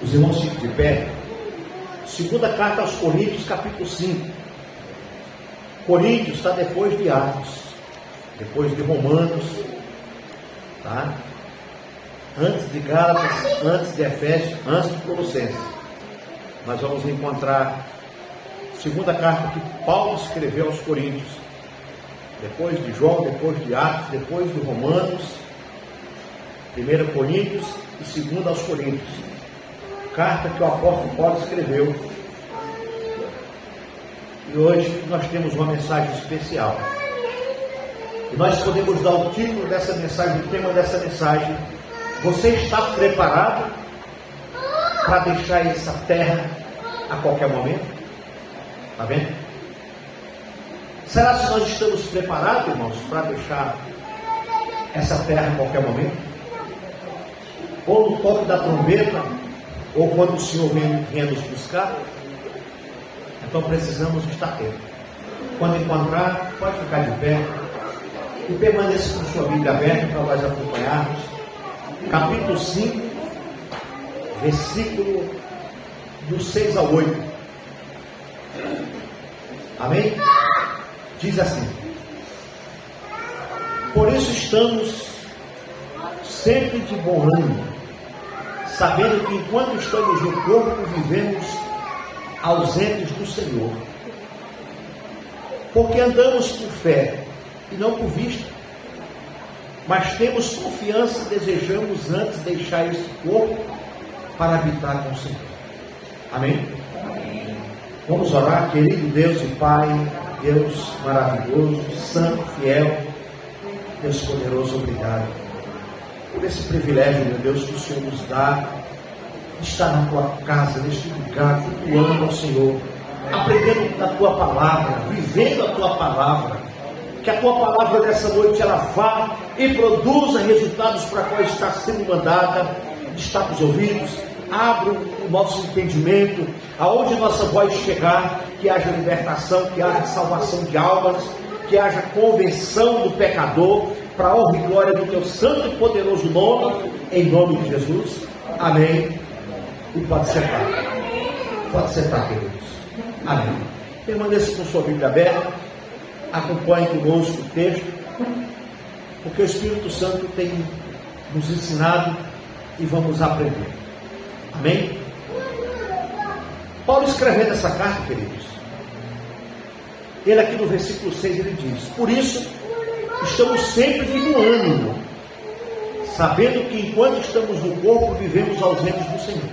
Os irmãos ficam de pé. Segunda carta aos Coríntios, capítulo 5. Coríntios está depois de Atos, depois de Romanos, tá? Antes de Gálatas, antes de Efésios, antes de Colossenses. Nós vamos encontrar segunda carta que Paulo escreveu aos Coríntios, depois de João, depois de Atos, depois de Romanos, 1 Coríntios e 2 aos Coríntios. Carta que o apóstolo Paulo escreveu. E hoje nós temos uma mensagem especial. E nós podemos dar o título dessa mensagem, o tema dessa mensagem: você está preparado para deixar essa terra a qualquer momento? Está vendo? Será que nós estamos preparados, irmãos, para deixar essa terra a qualquer momento? Ou no toque da trombeta, ou quando o Senhor vem nos buscar? Então precisamos estar atentos. Quando encontrar, pode ficar de pé e permaneça com sua Bíblia aberta para nós acompanharmos. Capítulo 5, versículo do 6 ao 8. Amém? Diz assim: por isso estamos sempre de bom ânimo, sabendo que enquanto estamos no corpo, vivemos ausentes do Senhor, porque andamos por fé e não por vista, mas temos confiança e desejamos antes deixar esse corpo para habitar com o Senhor. Amém? Amém. Vamos orar. Querido Deus e Pai, Deus maravilhoso, santo, fiel, Deus poderoso, obrigado por esse privilégio, meu Deus, que o Senhor nos dá de estar na tua casa, neste lugar, cultuando ao Senhor, aprendendo da tua palavra, vivendo a tua palavra. Que a tua palavra dessa noite ela vá e produza resultados para qual está sendo mandada. Destape os ouvidos, abra o nosso entendimento, aonde nossa voz chegar, que haja libertação, que haja salvação de almas, que haja convenção do pecador, para a honra e glória do teu santo e poderoso nome, em nome de Jesus. Amém. E pode sentar. Pode sentar, queridos. Amém. Permaneça com sua Bíblia aberta. Acompanhe conosco o texto, porque o Espírito Santo tem nos ensinado e vamos aprender. Amém? Paulo escrevendo essa carta, queridos, ele aqui no versículo 6 ele diz: por isso estamos sempre de bom ânimo, sabendo que enquanto estamos no corpo, vivemos ausentes do Senhor.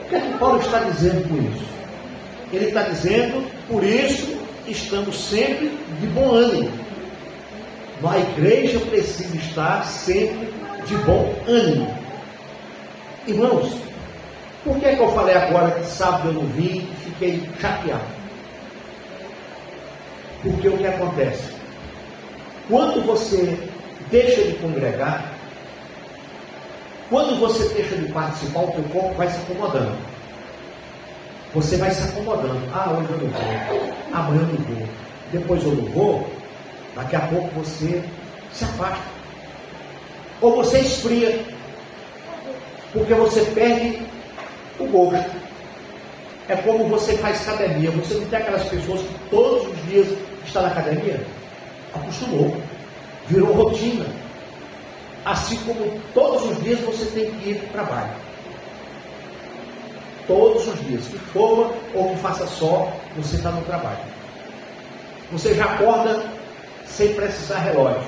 O que é que Paulo está dizendo com isso? Ele está dizendo: por isso estamos sempre de bom ânimo. A igreja precisa estar sempre de bom ânimo. Irmãos, por que eu falei agora que sábado eu não vim e fiquei chateado? Porque o que acontece? Quando você deixa de congregar, quando você deixa de participar, o teu corpo vai se acomodando. Você vai se acomodando. Ah, hoje eu não vou, amanhã eu não vou, depois eu não vou. Daqui a pouco você se afasta, ou você esfria, porque você perde o gosto. É como você faz academia. Você não tem aquelas pessoas que todos os dias estão na academia? Acostumou, virou rotina. Assim como todos os dias você tem que ir para o trabalho. Todos os dias, que chova ou que faça sol, você está no trabalho. Você já acorda sem precisar relógio.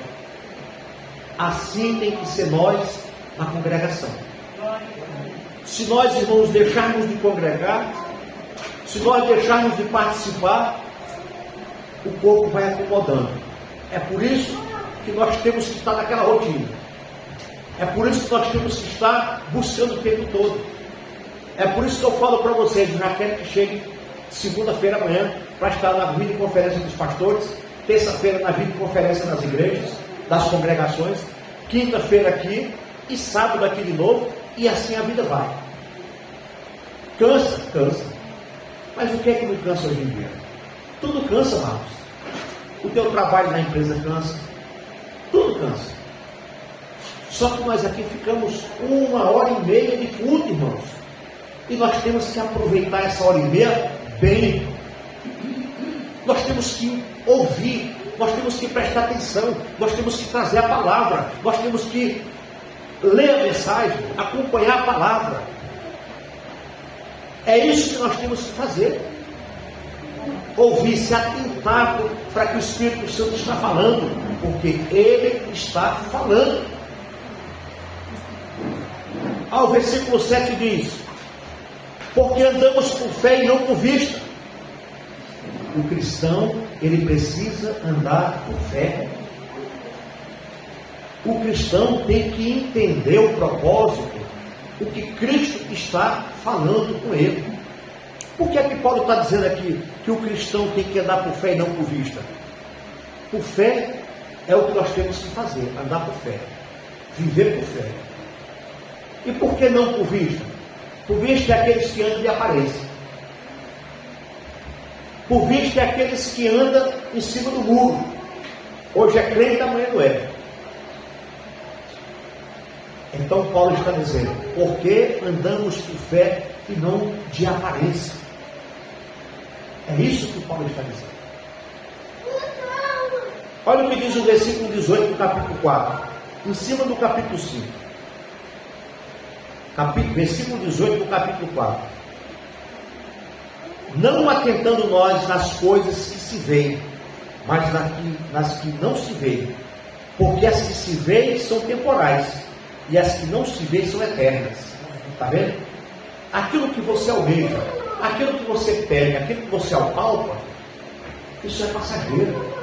Assim tem que ser nós na congregação. Se nós, irmãos, deixarmos de congregar, se nós deixarmos de participar, o corpo vai acomodando. É por isso que nós temos que estar naquela rotina. É por isso que nós temos que estar buscando o tempo todo. É por isso que eu falo para vocês: eu já quero que chegue segunda-feira amanhã para estar na videoconferência dos pastores, terça-feira na videoconferência nas igrejas, das congregações, quinta-feira aqui e sábado aqui de novo, e assim a vida vai. Cansa, cansa. Mas o que é que não cansa hoje em dia? Tudo cansa, amados. O teu trabalho na empresa cansa. Tudo cansa. Só que nós aqui ficamos 1h30 de culto, irmãos. E nós temos que aproveitar essa 1h30 bem. Nós temos que ouvir, nós temos que prestar atenção, nós temos que trazer a palavra, nós temos que ler a mensagem, acompanhar a palavra. É isso que nós temos que fazer. Ouvir, se atentar para que o Espírito Santo está falando, porque Ele está falando. O versículo 7 diz: porque andamos por fé e não por vista. O cristão, ele precisa andar por fé. O cristão tem que entender o propósito, o que Cristo está falando com ele. Por que é que Paulo está dizendo aqui que o cristão tem que andar por fé e não por vista? Por fé é o que nós temos que fazer, andar por fé, viver por fé. E por que não por vista? Por vista é aqueles que andam de aparência. Por vista é aqueles que andam em cima do muro. Hoje é crente, amanhã não é. Então Paulo está dizendo: porque andamos por fé e não de aparência. É isso que Paulo está dizendo. Olha o que diz o versículo 18 do capítulo 4, em cima do capítulo 5. Versículo 18 do capítulo 4. Não atentando nós nas coisas que se veem, mas nas que não se veem, porque as que se veem são temporais, e as que não se veem são eternas. Está vendo? Aquilo que você almeja, aquilo que você pega, aquilo que você apalpa, isso é passageiro,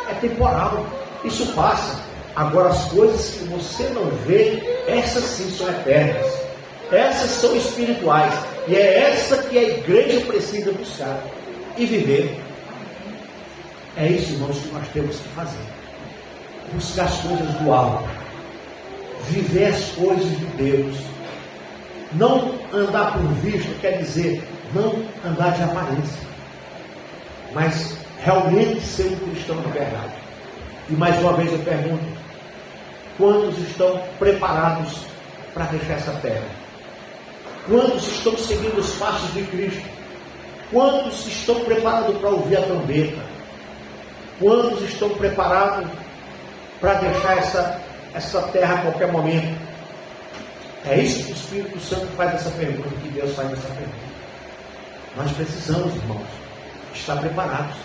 é temporal, isso passa. Agora as coisas que você não vê, essas sim são eternas, essas são espirituais, e é essa que a igreja precisa buscar e viver. É isso, irmãos, que nós temos que fazer: buscar as coisas do alto, viver as coisas de Deus. Não andar por vista quer dizer não andar de aparência, mas realmente ser um cristão de verdade. E mais uma vez eu pergunto: quantos estão preparados para deixar essa terra? Quantos estão seguindo os passos de Cristo? Quantos estão preparados para ouvir a trombeta? Quantos estão preparados para deixar essa terra a qualquer momento? É isso que o Espírito Santo faz essa pergunta, que Deus faz essa pergunta. Nós precisamos, irmãos, estar preparados.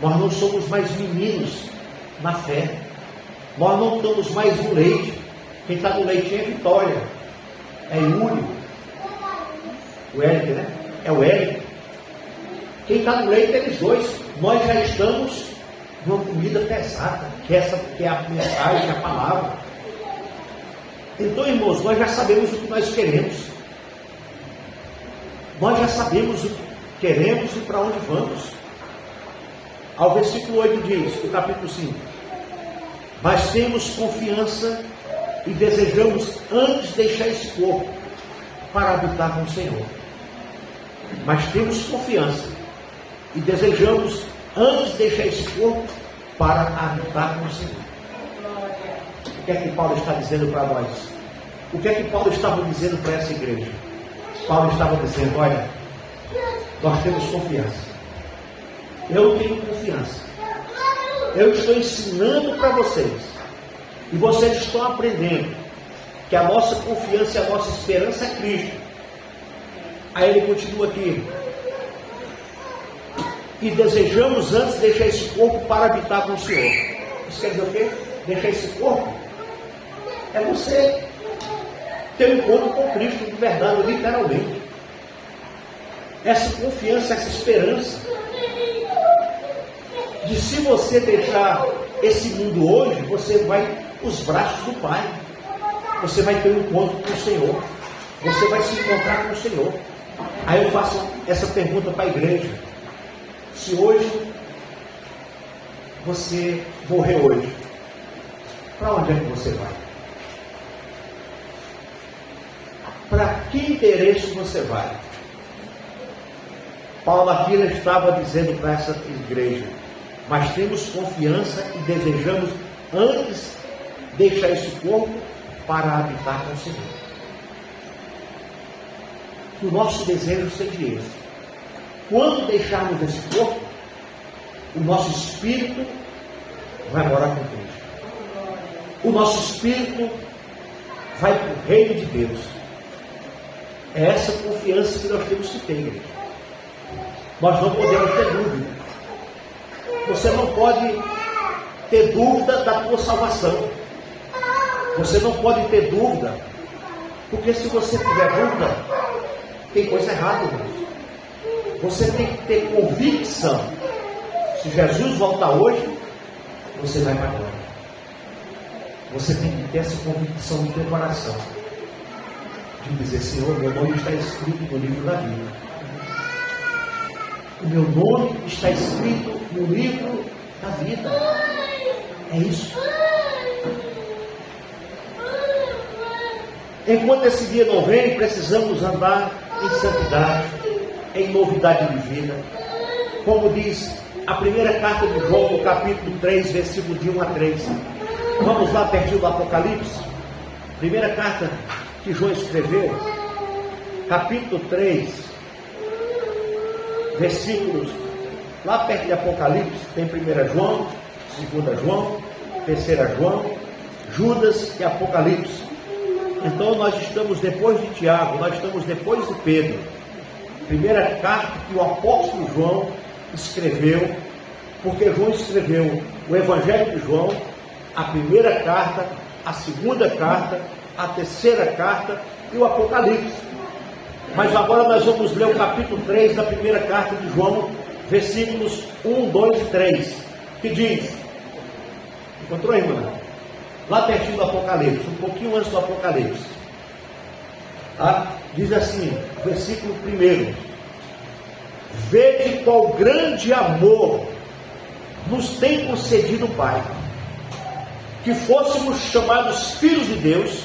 Nós não somos mais meninos na fé. Nós não estamos mais no leite. Quem está no leite é Vitória, é Yuri, o Eric, né? É o Eric. Quem está no leite é eles dois. Nós já estamos numa comida pesada, que é a mensagem, a palavra. Então, irmãos, nós já sabemos o que nós queremos. Nós já sabemos o que queremos e para onde vamos. Ao versículo 8 diz, do capítulo 5: mas temos confiança e desejamos antes deixar esse corpo para habitar com o Senhor. Mas temos confiança e desejamos antes deixar esse corpo para habitar com o Senhor. O que é que Paulo está dizendo para nós? O que é que Paulo estava dizendo para essa igreja? Paulo estava dizendo: olha, nós temos confiança. Eu tenho confiança. Eu estou ensinando para vocês. E vocês estão aprendendo que a nossa confiança e a nossa esperança é Cristo. Aí ele continua aqui: e desejamos antes deixar esse corpo para habitar com o Senhor. Isso quer dizer o quê? Deixar esse corpo é você ter um encontro com Cristo de verdade, literalmente. Essa confiança, essa esperança de, se você deixar esse mundo hoje, você vai os braços do Pai. Você vai ter um encontro com o Senhor. Você vai se encontrar com o Senhor. Aí eu faço essa pergunta para a igreja: se hoje você morrer hoje, para onde é que você vai? Para que endereço você vai? Paulo aqui estava dizendo para essa igreja: mas temos confiança e desejamos antes deixar esse corpo para habitar com o Senhor. Que o nosso desejo seja esse. Quando deixarmos esse corpo, o nosso espírito vai morar com Cristo. O nosso espírito vai para o reino de Deus. É essa confiança que nós temos que ter, igreja. Nós não podemos ter dúvida. Você não pode ter dúvida da tua salvação. Você não pode ter dúvida, porque se você tiver dúvida, tem coisa errada, irmãos. Você tem que ter convicção. Se Jesus voltar hoje, você vai para a glória. Você tem que ter essa convicção no teu coração, de dizer: Senhor, meu nome está escrito no livro da vida. O meu nome está escrito no livro da vida. É isso. Enquanto esse dia não vem, precisamos andar em santidade, em novidade de vida. Como diz a primeira carta de João, no capítulo 3, versículo de 1 a 3. Vamos lá pertinho do Apocalipse. Primeira carta que João escreveu, capítulo 3, versículos, lá perto de Apocalipse, tem 1 João, 2 João, 3 João, Judas e Apocalipse. Então nós estamos depois de Tiago, nós estamos depois de Pedro. Primeira carta que o apóstolo João escreveu, porque João escreveu o Evangelho de João, a primeira carta, a segunda carta, a terceira carta e o Apocalipse. Mas agora nós vamos ler o capítulo 3 da primeira carta de João, versículos 1, 2 e 3, que diz, encontrou aí, irmã? Lá pertinho do Apocalipse, um pouquinho antes do Apocalipse. Diz assim, versículo 1: Vede qual grande amor nos tem concedido o Pai, que fôssemos chamados filhos de Deus.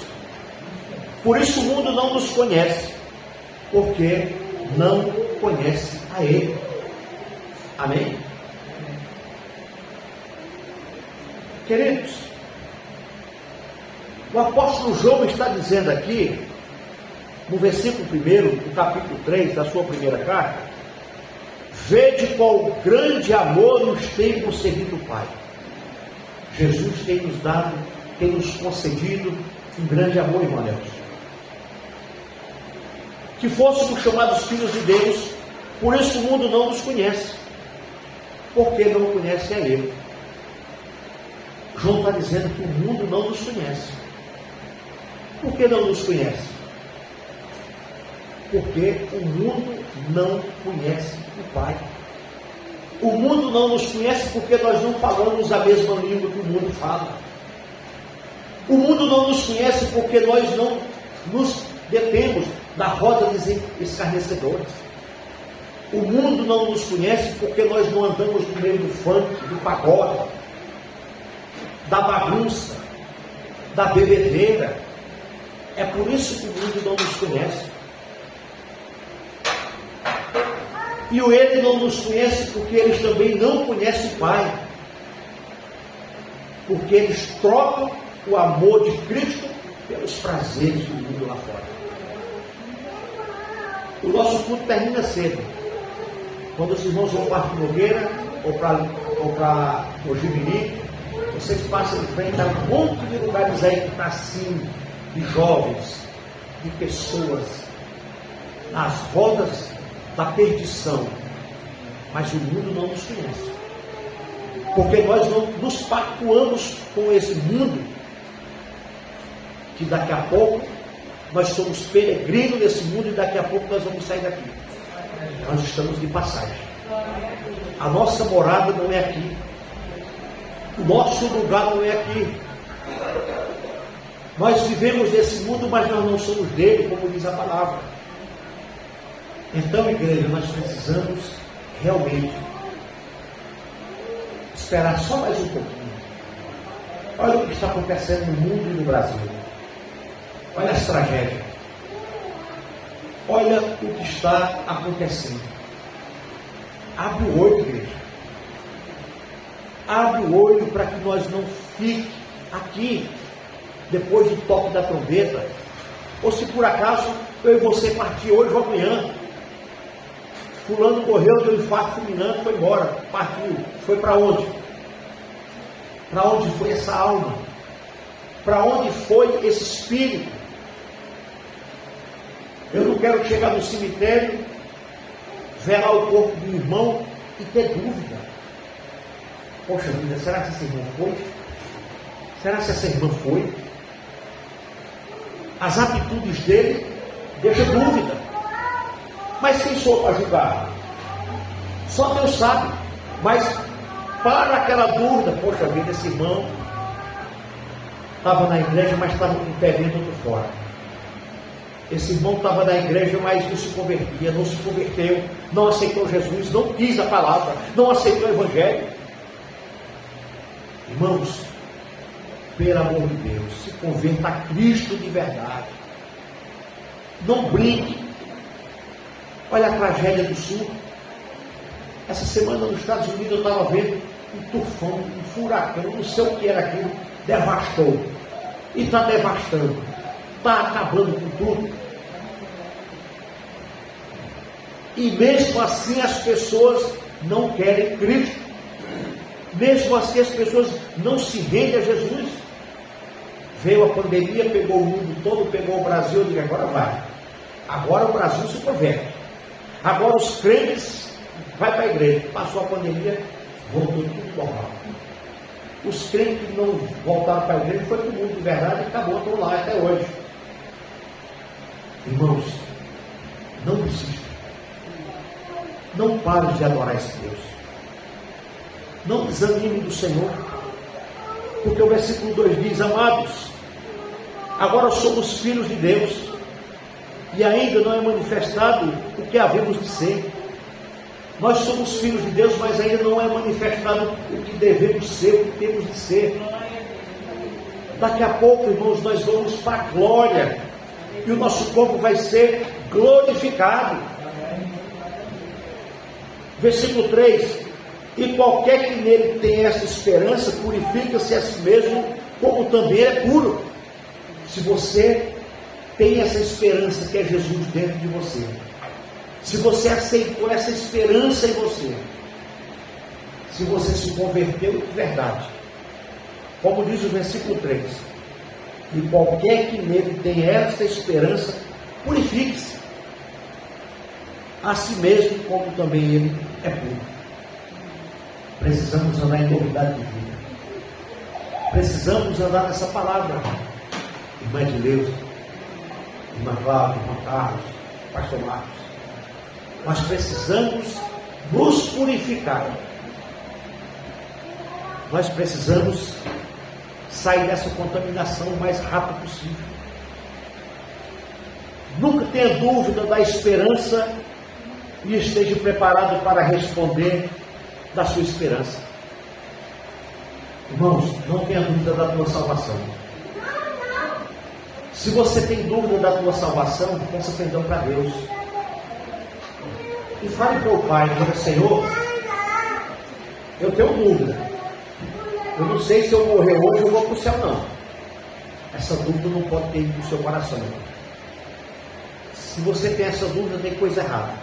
Por isso o mundo não nos conhece, porque não conhece a Ele. Amém? Queridos, o apóstolo João está dizendo aqui, no versículo 1, do capítulo 3 da sua primeira carta: vede qual grande amor nos tem concedido o Pai. Jesus tem nos dado, tem nos concedido um grande amor, irmão Nelson. Que fôssemos chamados filhos de Deus, por isso o mundo não nos conhece, porque não conhece a Ele. João está dizendo que o mundo não nos conhece. Por que não nos conhece? Porque o mundo não conhece o Pai. O mundo não nos conhece porque nós não falamos a mesma língua que o mundo fala. O mundo não nos conhece porque nós não nos detemos na roda dos escarnecedores. O mundo não nos conhece porque nós não andamos no meio do funk, do pagode, da bagunça, da bebedeira. É por isso que o mundo não nos conhece. E ele não nos conhece porque eles também não conhecem o Pai. Porque eles trocam o amor de Cristo pelos prazeres do mundo lá fora. O nosso culto termina cedo. Quando os irmãos vão para a Nogueira ou para o Jubiri, vocês passam de frente a um monte de lugares aí que está assim, de jovens, de pessoas, nas rodas da perdição. Mas o mundo não nos conhece, porque nós não nos pactuamos com esse mundo, que daqui a pouco nós somos peregrinos nesse mundo e daqui a pouco nós vamos sair daqui. Nós estamos de passagem. A nossa morada não é aqui, o nosso lugar não é aqui. Nós vivemos nesse mundo, mas nós não somos dele, como diz a palavra. Então, igreja, nós precisamos realmente esperar só mais um pouquinho. Olha o que está acontecendo no mundo e no Brasil. Olha as tragédias. Olha o que está acontecendo. Abre o olho, igreja. Abre o olho para que nós não fiquemos aqui. depois do toque da trombeta, ou se por acaso eu e você partir hoje ou amanhã, fulano morreu de um infarto fulminante, foi embora, partiu, foi para onde? Para onde foi essa alma? Para onde foi esse espírito? Eu não quero chegar no cemitério, ver lá o corpo do irmão e ter dúvida. Poxa vida, será que esse irmão foi? Será que essa irmã foi? As atitudes dele deixam dúvida. Mas quem sou para julgar? Só Deus sabe. Mas para aquela dúvida, poxa vida, esse irmão estava na igreja, mas estava com o pé dentro do fora. Esse irmão estava na igreja, mas não se convertia, não se converteu, não aceitou Jesus, não quis a palavra, não aceitou o Evangelho. Irmãos, pelo amor de Deus, se converta a Cristo de verdade. Não brinque. Olha a tragédia do Sul. Essa semana nos Estados Unidos eu estava vendo um tufão, um furacão, não sei o que era aquilo, devastou. E está devastando. Está acabando com tudo. E mesmo assim as pessoas não querem Cristo. Mesmo assim as pessoas não se rendem a Jesus. Veio a pandemia, pegou o mundo todo, pegou o Brasil, eu digo, agora vai. Agora o Brasil se converte. Agora os crentes vai para a igreja. Passou a pandemia, voltou tudo normal. Os crentes que não voltaram para a igreja foi para o mundo de verdade e acabou, estão lá até hoje. Irmãos, não desista. Não pare de adorar esse Deus. Não desanime do Senhor. Porque o versículo 2 diz, amados, agora somos filhos de Deus, e ainda não é manifestado o que havemos de ser. Nós somos filhos de Deus, mas ainda não é manifestado o que devemos ser, o que temos de ser. Daqui a pouco, irmãos, nós vamos para a glória, e o nosso corpo vai ser glorificado. Versículo 3, e qualquer que nele tenha essa esperança, purifica-se a si mesmo, como também é puro. Se você tem essa esperança que é Jesus dentro de você, se você aceitou essa esperança em você, se você se converteu de verdade, como diz o versículo 3, e qualquer que nele tenha essa esperança, purifique-se a si mesmo, como também ele é puro. Precisamos andar em novidade de vida. Precisamos andar nessa palavra. Irmã de Deus, irmã Cláudia, irmã Carlos, pastor Marcos. Nós precisamos nos purificar. Nós precisamos sair dessa contaminação o mais rápido possível. Nunca tenha dúvida da esperança e esteja preparado para responder da sua esperança. Irmãos, não tenha dúvida da tua salvação. Se você tem dúvida da tua salvação, peça perdão para Deus. E fale para o Pai, diga, Senhor, eu tenho dúvida. Eu não sei se eu morrer hoje eu vou para o céu, não. Essa dúvida não pode ter ido no seu coração. Se você tem essa dúvida, tem coisa errada.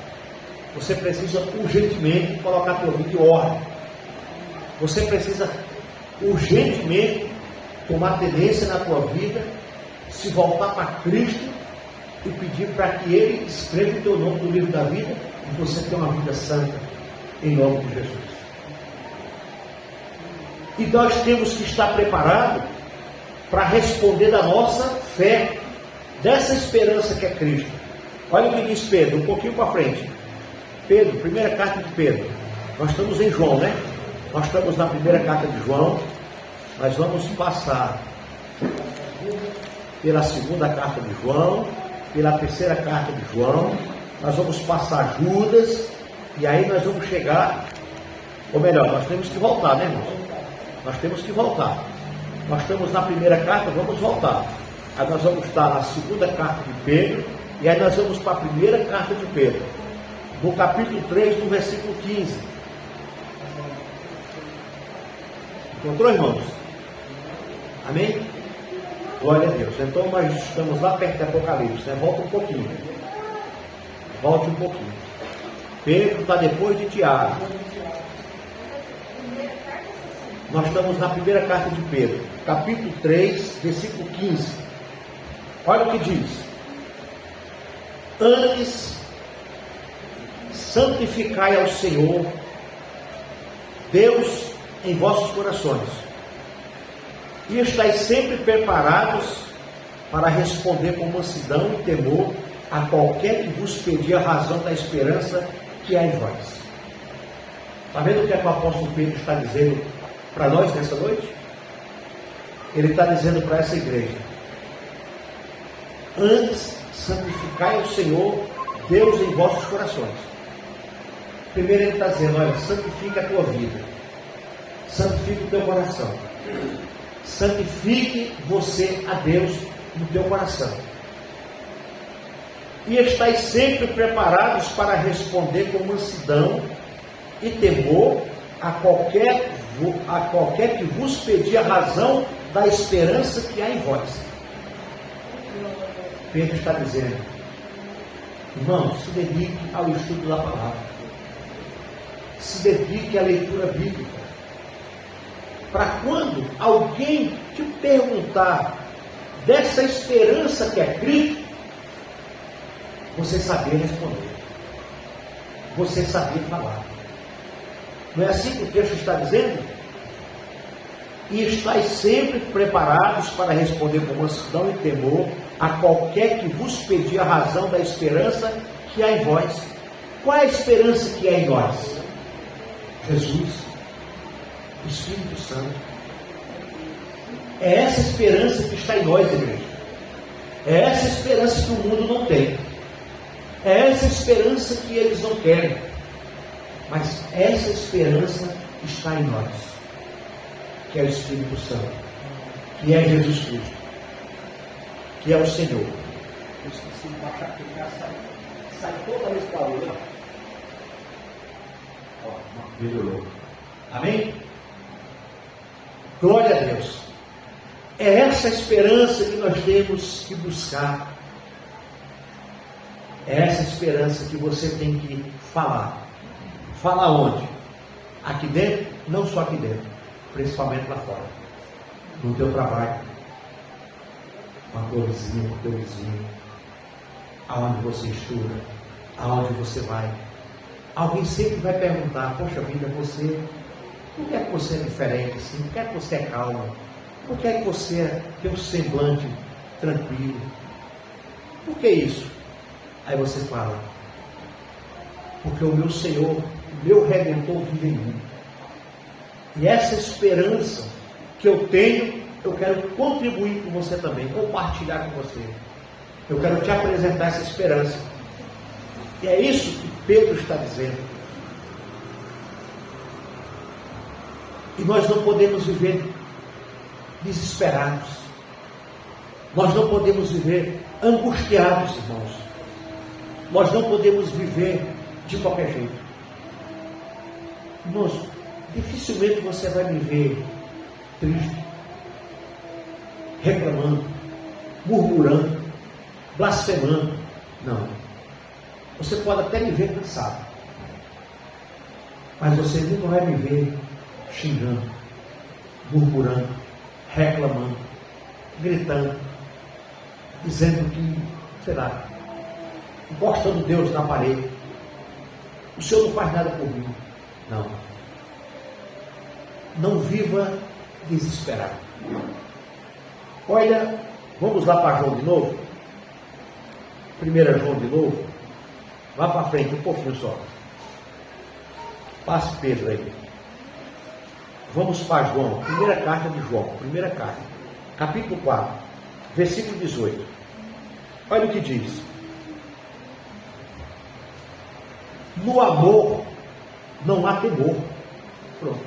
Você precisa urgentemente colocar a tua vida em ordem. Você precisa urgentemente tomar tendência na tua vida, se voltar para Cristo e pedir para que Ele escreva o teu nome no livro da vida e você tenha uma vida santa em nome de Jesus. E nós temos que estar preparados para responder da nossa fé, dessa esperança que é Cristo. Olha o que diz Pedro, um pouquinho para frente. Pedro, primeira carta de Pedro. Nós estamos em João, né? Nós estamos na primeira carta de João. Nós vamos passar pela segunda carta de João, pela terceira carta de João. Nós vamos passar Judas. E aí nós vamos chegar, ou melhor, nós temos que voltar, né, irmãos? Nós temos que voltar. Nós estamos na primeira carta, vamos voltar. Aí nós vamos estar na segunda carta de Pedro. E aí nós vamos para a primeira carta de Pedro. No capítulo 3, no versículo 15. Encontrou, irmãos? Amém? Glória a Deus. Então nós estamos lá perto de Apocalipse, né? Volta um pouquinho. Volte um pouquinho. Pedro está depois de Tiago. Nós estamos na primeira carta de Pedro, capítulo 3, versículo 15. Olha o que diz: antes santificai ao Senhor Deus em vossos corações, e estáis sempre preparados para responder com mansidão e temor a qualquer que vos pedir a razão da esperança que há em vós. Está vendo o que o apóstolo Pedro está dizendo para nós nessa noite? Ele está dizendo para essa igreja: antes santificai o Senhor Deus em vossos corações. Primeiro ele está dizendo: olha, santifica a tua vida, santifica o teu coração, santifique você a Deus no teu coração, e estáis sempre preparados para responder com mansidão e temor a qualquer que vos pedir a razão da esperança que há em vós. Pedro está dizendo: irmão, se dedique ao estudo da palavra, se dedique à leitura bíblica, para quando alguém te perguntar dessa esperança que é Cristo, você saber responder, você saber falar. Não é assim que o texto está dizendo? E estáis sempre preparados para responder com mansidão e temor a qualquer que vos pedir a razão da esperança que há em vós. Qual é a esperança que há em nós? Jesus, o Espírito Santo. É essa esperança que está em nós, igreja. É essa esperança que o mundo não tem. É essa esperança que eles não querem. Mas essa esperança está em nós, que é o Espírito Santo, que é Jesus Cristo, que é o Senhor. Eu esqueci de baixar aqui, sai toda vez para a melhorou. Amém? Glória a Deus. É essa esperança que nós temos que buscar. É essa esperança que você tem que falar. Falar onde? Aqui dentro? Não só aqui dentro, principalmente lá fora. No teu trabalho, com a tua vizinha, com o teu vizinho, aonde você estuda, aonde você vai. Alguém sempre vai perguntar: poxa vida, você, por que é que você é diferente assim? Por que é que você é calmo? Por que é que você tem um semblante tranquilo? Por que isso? Aí você fala: porque o meu Senhor, o meu Redentor vive em mim. E essa esperança que eu tenho, eu quero contribuir com você também, compartilhar com você. Eu quero te apresentar essa esperança. E é isso que Pedro está dizendo. E nós não podemos viver desesperados. Nós não podemos viver angustiados, irmãos. Nós não podemos viver de qualquer jeito. Irmãos, dificilmente você vai me ver triste, reclamando, murmurando, blasfemando. Não. Você pode até me ver cansado, mas você nunca vai me ver xingando, murmurando, reclamando, gritando, dizendo que, sei lá, encostando Deus na parede. O Senhor não faz nada por mim. Não. Não viva desesperado. Olha, vamos lá para João de novo. 1 João de novo. Vá para frente um pouquinho só. Passe Pedro aí. Vamos para João. Primeira carta de João. Primeira carta. Capítulo 4. Versículo 18. Olha o que diz. No amor não há temor. Pronto.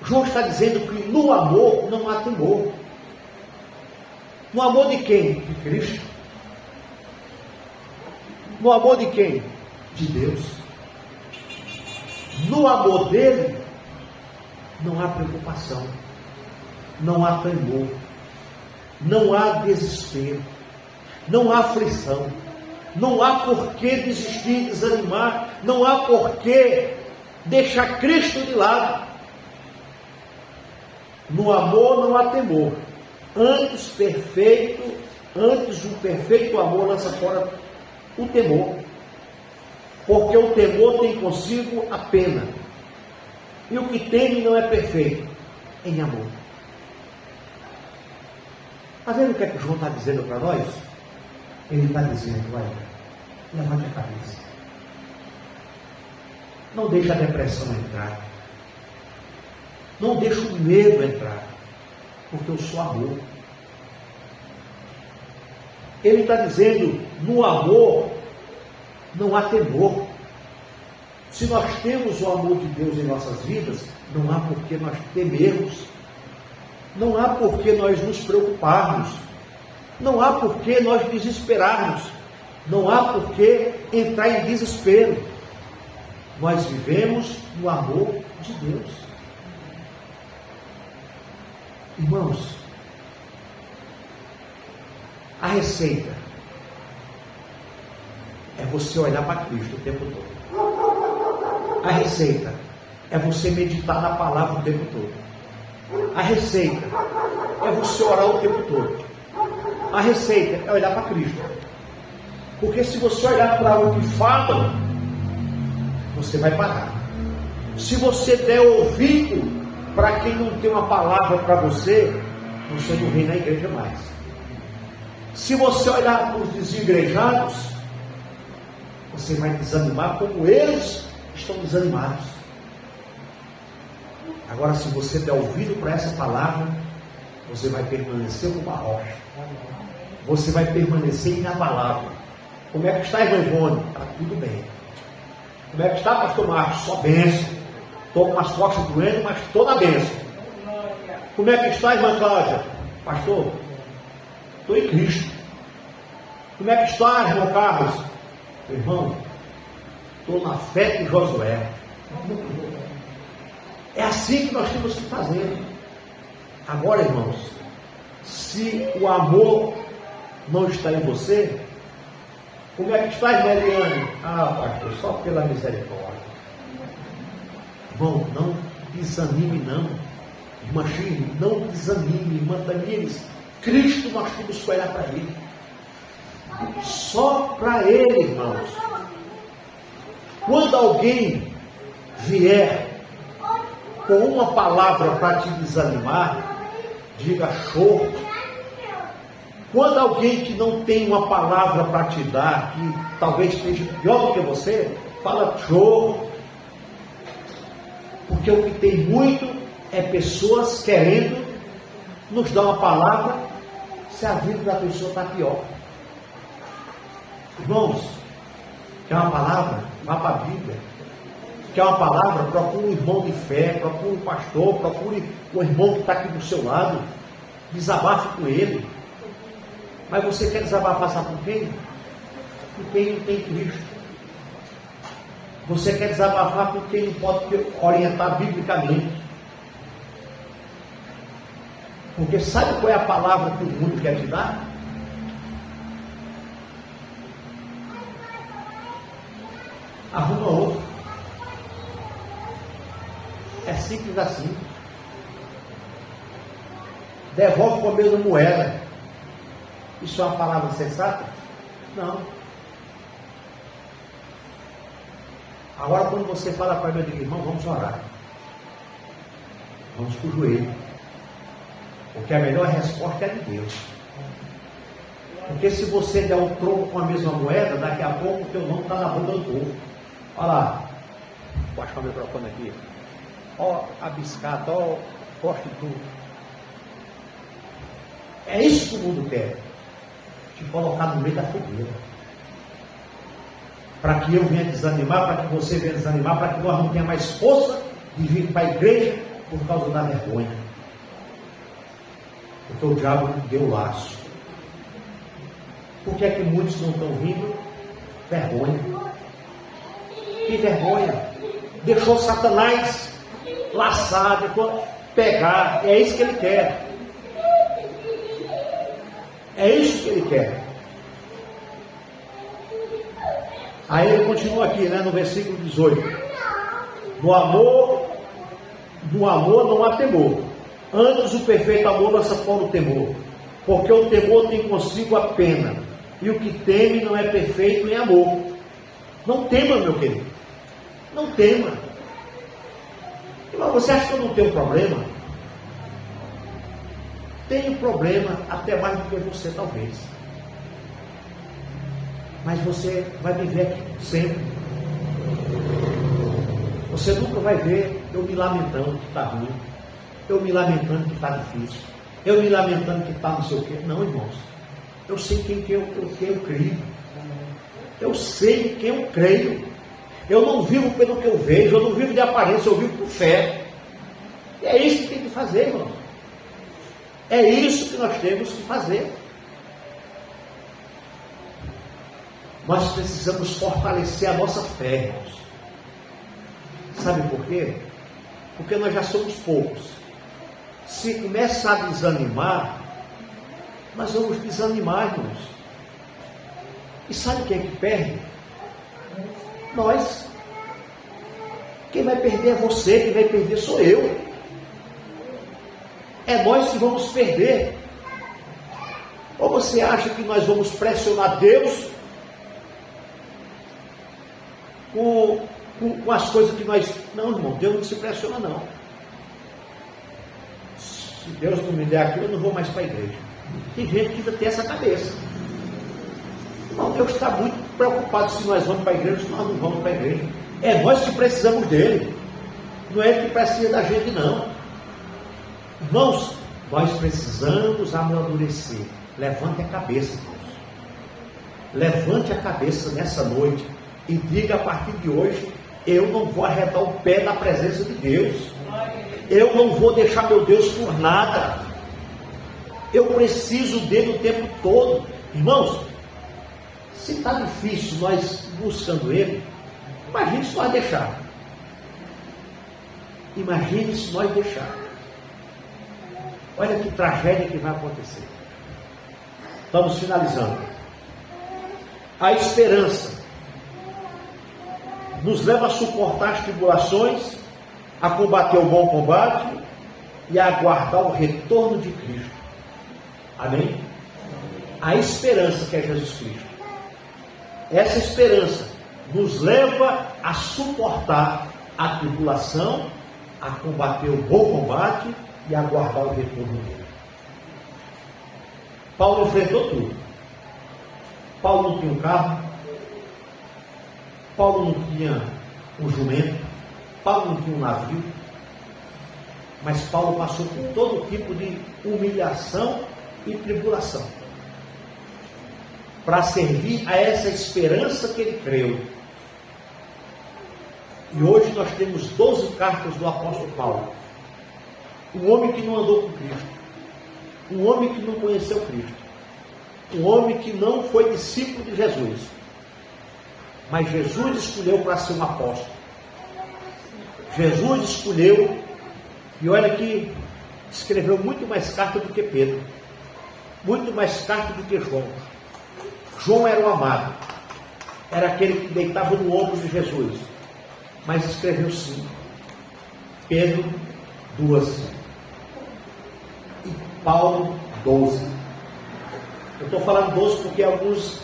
João está dizendo que no amor não há temor. No amor de quem? De Cristo. No amor de quem? De Deus. No amor dele não há preocupação, não há temor. não há desespero, não há aflição, não há por que desistir, desanimar, não há por que deixar Cristo de lado. No amor não há temor, antes o perfeito amor lança fora o temor, porque o temor tem consigo a pena, e o que teme não é perfeito em amor. Está vendo o que é que João está dizendo para nós? Ele está dizendo, olha, levante a cabeça, não deixe a depressão entrar, não deixe o medo entrar, porque eu sou amor. Ele está dizendo, no amor não há temor. Se nós temos o amor de Deus em nossas vidas, não há por que nós temermos, não há por que nós nos preocuparmos, não há por que nós desesperarmos, não há por que entrar em desespero. Nós vivemos no amor de Deus. Irmãos, a receita é você olhar para Cristo o tempo todo. A receita é você meditar na palavra o tempo todo. A receita é você orar o tempo todo. A receita é olhar para Cristo. Porque se você olhar para o que falam, você vai parar. Se você der ouvido para quem não tem uma palavra para você, você não vem na igreja mais. Se você olhar para os desigrejados, você vai desanimar como eles estão desanimados. Agora, se você der ouvido para essa palavra, você vai permanecer como uma rocha. Você vai permanecer inabalável. Como é que está, irmã Ivone? Está tudo bem. Como é que está, pastor Marcos? Só bênção. Estou com as costas doendo, mas estou na bênção. Como é que está, irmã Cláudia? Pastor, estou em Cristo. Como é que está, irmão Carlos? Irmão, estou na fé de Josué. É assim que nós temos que fazer. Agora, irmãos, se o amor não está em você, como é que está, irmã Eliane? Ah, pastor, só pela misericórdia. Irmão, não desanime não. Irmã Shirley, não desanime. Irmã Tamires, Cristo nós temos que olhar para Ele. Só para Ele, irmãos. Quando alguém vier com uma palavra para te desanimar, diga show. Quando alguém que não tem uma palavra para te dar, que talvez esteja pior do que você, fala show. Porque o que tem muito é pessoas querendo nos dar uma palavra se a vida da pessoa está pior. Irmãos, quer uma palavra? Vá para a Bíblia. Quer uma palavra? Procure um irmão de fé, procure um pastor, procure um irmão que está aqui do seu lado. Desabafe com ele. Mas você quer desabafar, sabe com quem? Com quem não tem Cristo. Você quer desabafar com quem não pode orientar biblicamente. Porque sabe qual é a palavra que o mundo quer te dar? Arruma outro. É simples assim. Devolve com a mesma moeda. Isso é uma palavra sensata? Não. Agora, quando você fala para meu irmão, vamos orar. Vamos para o joelho. Porque a melhor resposta é de Deus. Porque se você der um troco com a mesma moeda, daqui a pouco o teu nome está na boca do povo. Olha lá. Vou achar o microfone aqui. Ó, a biscata, ó, corte tudo. É isso que o mundo quer. Te colocar no meio da fogueira. Para que eu venha desanimar, para que você venha desanimar, para que nós não tenhamos mais força de vir para a igreja por causa da vergonha. Porque o diabo deu laço. Por que é que muitos não estão vindo? Vergonha. Que vergonha. Deixou Satanás laçar, deixou pegar. É isso que ele quer. É isso que Ele quer. Aí ele continua aqui, no versículo 18. No amor não há temor. Antes o perfeito amor lança fora o temor. Porque o temor tem consigo a pena. E o que teme não é perfeito em amor. Não tema, meu querido. Não tema. Mas você acha que eu não tenho problema? Tenho problema até mais do que você, talvez. Mas você vai me ver aqui sempre. Você nunca vai ver eu me lamentando que está ruim. Eu me lamentando que está difícil. Eu me lamentando que está não sei o quê. Não, irmãos. Eu sei quem eu creio. Eu sei em quem eu creio. Eu não vivo pelo que eu vejo. Eu não vivo de aparência. Eu vivo por fé. E é isso que tem que fazer, irmãos. É isso que nós temos que fazer. Nós precisamos fortalecer a nossa fé, irmãos. Sabe por quê? Porque nós já somos poucos. Se começar a desanimar, nós vamos desanimar, irmãos. E sabe quem é que perde? Nós. Quem vai perder é você, quem vai perder sou eu. É nós que vamos perder. Ou você acha que nós vamos pressionar Deus com as coisas que nós... Não, irmão, Deus não se pressiona, não. Se Deus não me der aquilo, eu não vou mais para a igreja. Tem gente que ainda tem essa cabeça. Não, Deus está muito preocupado se nós vamos para a igreja ou se nós não vamos para a igreja. É nós que precisamos dele. Não é ele que precisa da gente, não. Irmãos, nós precisamos amadurecer. Levante a cabeça, irmãos. Levante a cabeça nessa noite e diga a partir de hoje: eu não vou arredar o pé na presença de Deus. Eu não vou deixar meu Deus por nada. Eu preciso dele o tempo todo. Irmãos, se está difícil nós buscando ele, imagine se nós deixar. Imagine se nós deixar. Olha que tragédia que vai acontecer. Estamos finalizando. A esperança nos leva a suportar as tribulações, a combater o bom combate e a aguardar o retorno de Cristo. Amém? A esperança que é Jesus Cristo. Essa esperança nos leva a suportar a tribulação, a combater o bom combate e aguardar o retorno dele. Paulo enfrentou tudo. Paulo não tinha um carro. Paulo não tinha um jumento. Paulo não tinha um navio. Mas Paulo passou por todo tipo de humilhação e tribulação para servir a essa esperança que ele creu. E hoje nós temos 12 cartas do apóstolo Paulo. Um homem que não andou com Cristo. Um homem que não conheceu Cristo. Um homem que não foi discípulo de Jesus. Mas Jesus escolheu para ser um apóstolo. Jesus escolheu, e olha que escreveu muito mais cartas do que Pedro. Muito mais cartas do que João. João era o amado. Era aquele que deitava no ombro de Jesus. Mas escreveu 5. Pedro, 2. E Paulo, 12. Eu estou falando 12 porque alguns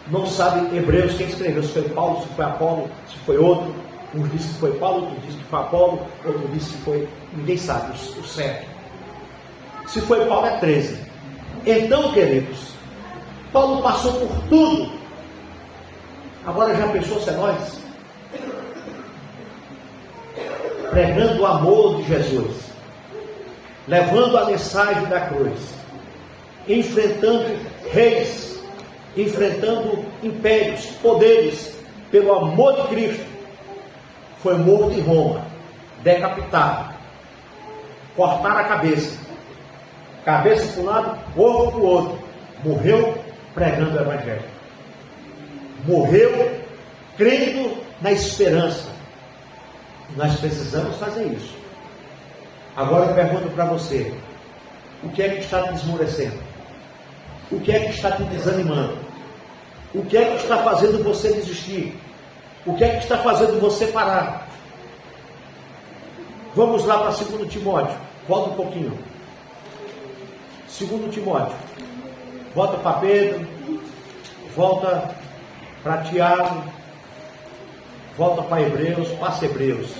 não sabem Hebreus quem escreveu. Se foi Paulo, se foi Apolo, se foi outro. Uns dizem que foi Paulo, outros dizem que foi Apolo, outros dizem que foi... Ninguém sabe o certo. Se foi Paulo, é 13. Então, queridos, Paulo passou por tudo. Agora já pensou se é nós? Pregando o amor de Jesus, levando a mensagem da cruz, enfrentando reis, enfrentando impérios, poderes, pelo amor de Cristo. Foi morto em Roma, decapitado, cortaram a cabeça para um lado, corpo para o outro, morreu pregando o Evangelho, morreu crendo na esperança. Nós precisamos fazer isso. Agora eu pergunto para você: o que é que está te esmorecendo? O que é que está te desanimando? O que é que está fazendo você desistir? O que é que está fazendo você parar? Vamos lá para 2 Timóteo. Volta um pouquinho. 2 Timóteo. Volta para Pedro. Volta para Tiago. Volta para Hebreus. Passa Hebreus.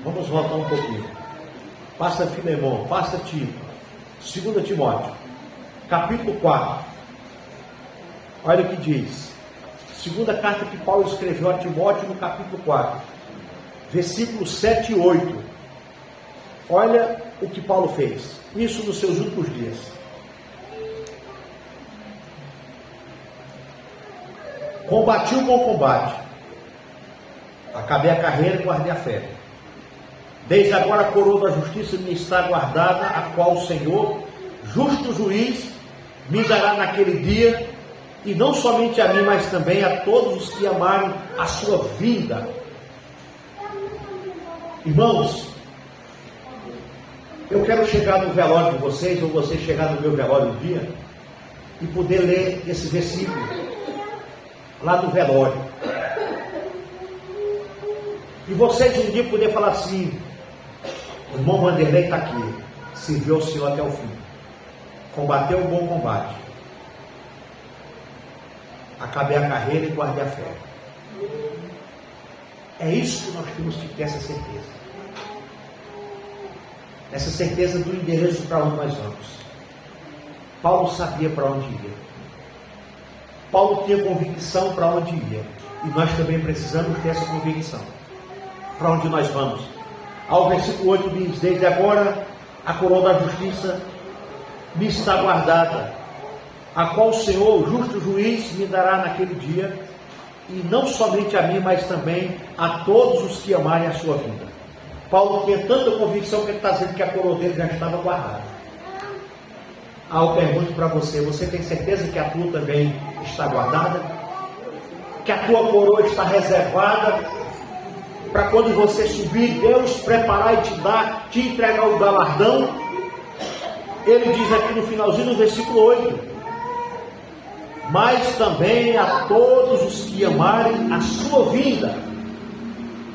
Vamos voltar um pouquinho. Passa Filemão. Passa Tito. 2 Timóteo. Capítulo 4. Olha o que diz. Segunda carta que Paulo escreveu a Timóteo no capítulo 4. Versículos 7 e 8. Olha o que Paulo fez. Isso nos seus últimos dias. Combati o bom combate. Acabei a carreira e guardei a fé. Desde agora a coroa da justiça me está guardada, a qual o Senhor, justo juiz, me dará naquele dia, e não somente a mim, mas também a todos os que amarem a sua vinda. Irmãos, eu quero chegar no velório de vocês, ou vocês chegar no meu velório um dia, e poder ler esse versículo, lá do velório. E vocês um dia poder falar assim: o irmão Vanderlei está aqui, serviu ao Senhor até o fim, combateu o bom combate, acabei a carreira e guardei a fé. É isso que nós temos que ter, essa certeza. Essa certeza do endereço para onde nós vamos. Paulo sabia para onde ia. Paulo tinha convicção para onde ia. E nós também precisamos ter essa convicção. Para onde nós vamos? Ao versículo 8 diz: desde agora a coroa da justiça me está guardada, a qual o Senhor, o justo juiz, me dará naquele dia, e não somente a mim, mas também a todos os que amarem a sua vida. Paulo tinha tanta convicção que ele está dizendo que a coroa dele já estava guardada. Eu pergunto para você: você tem certeza que a tua também está guardada? Que a tua coroa está reservada para quando você subir, Deus preparar e te entregar o galardão? Ele diz aqui no finalzinho do versículo 8: mas também a todos os que amarem a sua vinda.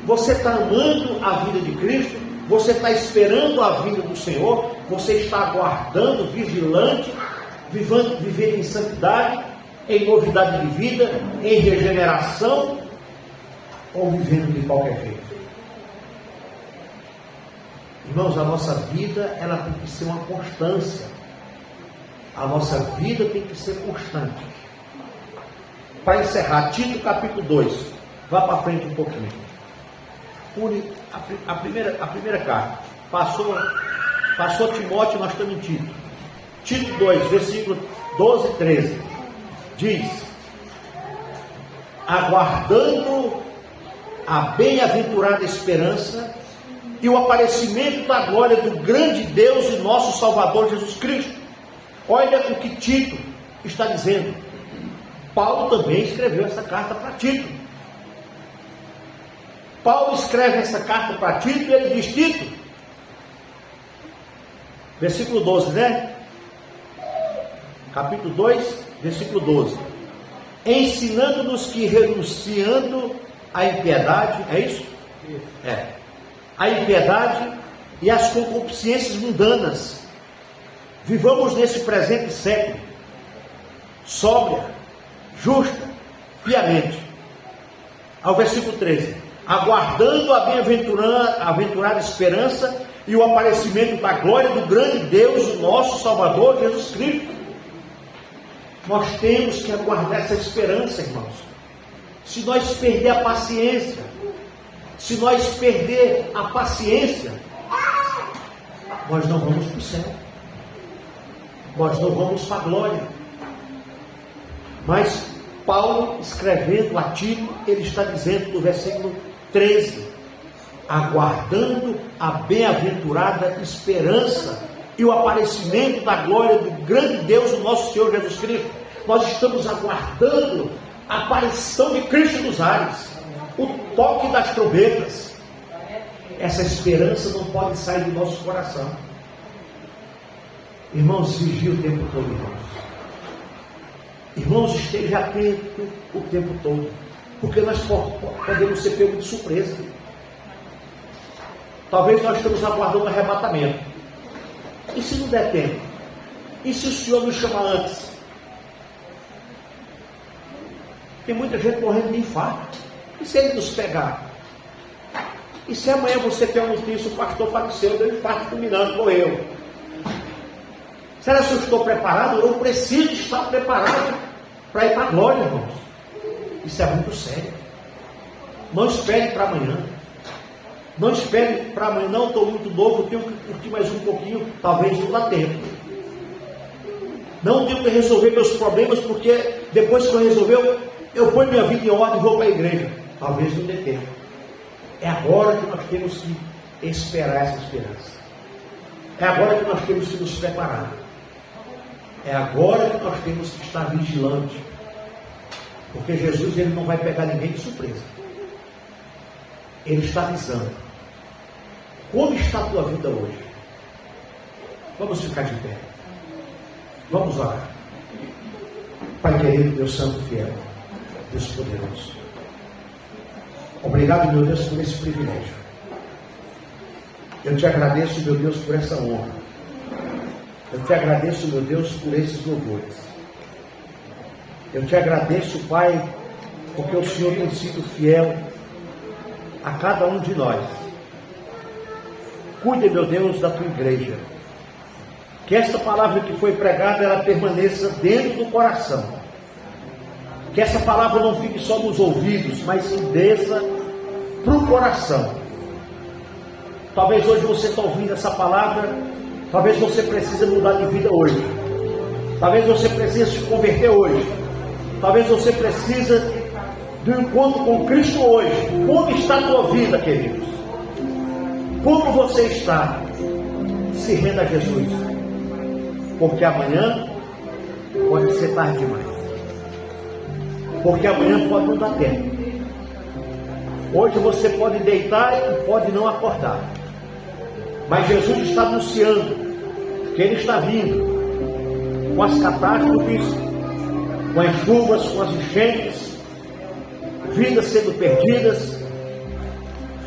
Você está amando a vida de Cristo? Você está esperando a vinda do Senhor? Você está aguardando, vigilante, vivendo em santidade, em novidade de vida, em regeneração, ou vivendo de qualquer jeito? Irmãos, a nossa vida, ela tem que ser uma constância. A nossa vida tem que ser constante. Para encerrar, Tito capítulo 2. Vá para frente um pouquinho. A primeira carta. Passou Timóteo, nós estamos em Tito. Tito 2, versículo 12 e 13. Diz: aguardando a bem-aventurada esperança e o aparecimento da glória do grande Deus e nosso Salvador Jesus Cristo. Olha o que Tito está dizendo. Paulo também escreveu essa carta para Tito. Paulo escreve essa carta para Tito e ele diz: Tito, versículo 12, né? Capítulo 2, versículo 12. Ensinando-nos que, renunciando à impiedade, é isso? É. A impiedade e as concupiscências mundanas, vivamos nesse presente século, sóbria, justa, piamente. Ao versículo 13: aguardando a bem-aventurada esperança e o aparecimento da glória do grande Deus, o nosso Salvador, Jesus Cristo. Nós temos que aguardar essa esperança, irmãos. Se nós perder a paciência, nós não vamos para o céu, nós não vamos para a glória. Mas Paulo, escrevendo a Tito, ele está dizendo no versículo 13: aguardando a bem-aventurada esperança e o aparecimento da glória do grande Deus, o nosso Senhor Jesus Cristo. Nós estamos aguardando a aparição de Cristo nos ares, o toque das trombetas. Essa esperança não pode sair do nosso coração. Irmãos, vigie o tempo todo, irmãos. Irmãos, esteja atento o tempo todo, porque nós podemos ser pegos de surpresa. Talvez nós estamos aguardando um arrebatamento. E se não der tempo? E se o Senhor nos chamar antes? Tem muita gente morrendo de infarto. E se Ele nos pegar? E se amanhã você tem uma notícia, o pastor faleceu, deu infarto fulminante, morreu? Será que eu estou preparado? Eu preciso estar preparado para ir para a glória, irmãos. Isso é muito sério. Não espere para amanhã. Não espere para amanhã. Não, estou muito novo, tenho que curtir mais um pouquinho. Talvez não dá tempo. Não tenho que resolver meus problemas, porque depois que eu resolver, eu ponho minha vida em ordem e vou para a igreja. Talvez não dê tempo. É agora que nós temos que esperar essa esperança. É agora que nós temos que nos preparar. É agora que nós temos que estar vigilantes. Porque Jesus, Ele não vai pegar ninguém de surpresa. Ele está avisando. Como está a tua vida hoje? Vamos ficar de pé. Vamos orar. Pai querido, Deus santo e fiel, Deus poderoso. Obrigado, meu Deus, por esse privilégio. Eu te agradeço, meu Deus, por essa honra. Eu te agradeço, meu Deus, por esses louvores. Eu te agradeço, Pai, porque o Senhor tem sido fiel a cada um de nós. Cuide, meu Deus, da tua igreja. Que esta palavra que foi pregada, ela permaneça dentro do coração. Que essa palavra não fique só nos ouvidos, mas que desça para o coração. Talvez hoje você está ouvindo essa palavra, talvez você precise mudar de vida hoje. Talvez você precise se converter hoje. Talvez você precise do encontro com Cristo hoje. Como está a tua vida, queridos? Como você está? Se renda a Jesus. Porque amanhã pode ser tarde demais. Porque amanhã pode não dar tempo. Hoje você pode deitar e pode não acordar. Mas Jesus está anunciando que Ele está vindo com as catástrofes, com as chuvas, com as enchentes, vidas sendo perdidas,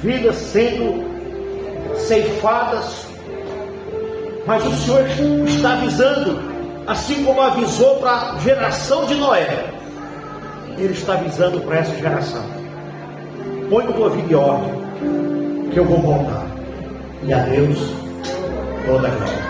vidas sendo ceifadas. Mas o Senhor está avisando, assim como avisou para a geração de Noé, Ele está avisando para essa geração: põe a tua vida em ordem, que eu vou voltar. E a Deus toda a glória.